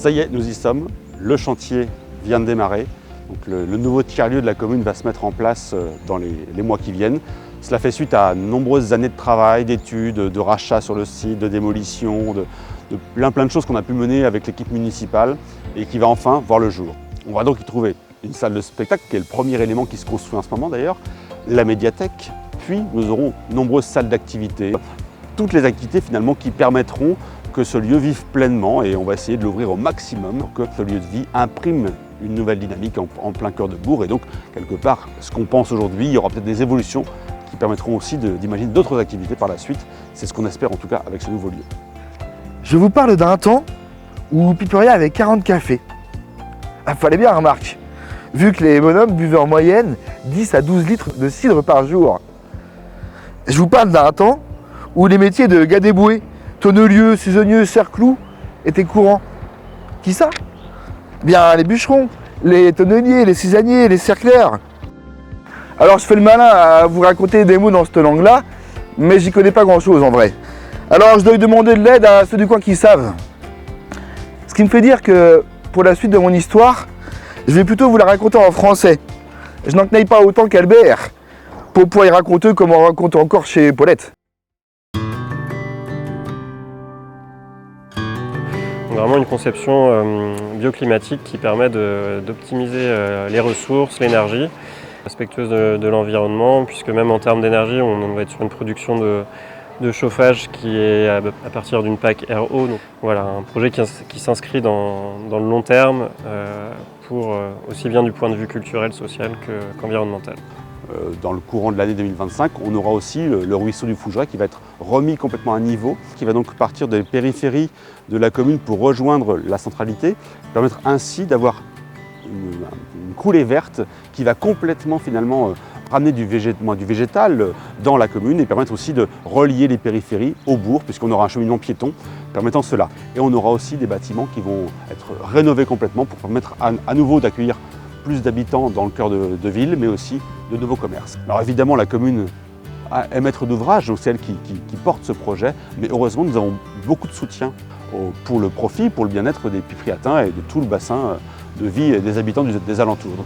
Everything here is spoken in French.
Ça y est, nous y sommes. Le chantier vient de démarrer. Donc le nouveau tiers-lieu de la commune va se mettre en place dans les mois qui viennent. Cela fait suite à de nombreuses années de travail, d'études, de rachats sur le site, de démolition, de plein de choses qu'on a pu mener avec l'équipe municipale et qui va enfin voir le jour. On va donc y trouver une salle de spectacle qui est le premier élément qui se construit en ce moment d'ailleurs, la médiathèque, puis nous aurons de nombreuses salles d'activités, toutes les activités finalement qui permettront que ce lieu vive pleinement et on va essayer de l'ouvrir au maximum pour que ce lieu de vie imprime une nouvelle dynamique en plein cœur de bourg et donc quelque part ce qu'on pense aujourd'hui, il y aura peut-être des évolutions qui permettront aussi d'imaginer d'autres activités par la suite. C'est ce qu'on espère en tout cas avec ce nouveau lieu. Je vous parle d'un temps où Piperia avait 40 cafés. Ah, fallait bien, Marc, vu que les bonhommes buvaient en moyenne 10 à 12 litres de cidre par jour. Je vous parle d'un temps où les métiers de gadéboué, tonnelieux, saisonnieux, serre-clous étaient courants. Qui ça? Bien les bûcherons, les tonneliers, les cisaniers, les cercleurs. Alors je fais le malin à vous raconter des mots dans cette langue-là, mais j'y connais pas grand-chose en vrai. Alors je dois demander de l'aide à ceux du coin qui savent. Ce qui me fait dire que pour la suite de mon histoire, je vais plutôt vous la raconter en français. Je n'en tenaille pas autant qu'Albert, pour pouvoir y raconter comme on raconte encore chez Paulette. Vraiment une conception bioclimatique qui permet d'optimiser les ressources, l'énergie, respectueuse de l'environnement, puisque même en termes d'énergie, on va être sur une production de chauffage qui est à partir d'une PAC RO. Donc voilà, un projet qui s'inscrit dans le long terme pour aussi bien du point de vue culturel, social qu'environnemental. Dans le courant de l'année 2025, on aura aussi le ruisseau du Fougeray qui va être remis complètement à niveau, qui va donc partir des périphéries de la commune pour rejoindre la centralité, permettre ainsi d'avoir une coulée verte qui va complètement finalement ramener du végétal dans la commune et permettre aussi de relier les périphéries au bourg puisqu'on aura un cheminement piéton permettant cela. Et on aura aussi des bâtiments qui vont être rénovés complètement pour permettre à nouveau d'accueillir plus d'habitants dans le cœur de ville, mais aussi de nouveaux commerces. Alors évidemment, la commune est maître d'ouvrage, donc c'est elle qui porte ce projet, mais heureusement, nous avons beaucoup de soutien pour le profit, pour le bien-être des Pipriatins et de tout le bassin de vie et des habitants des alentours.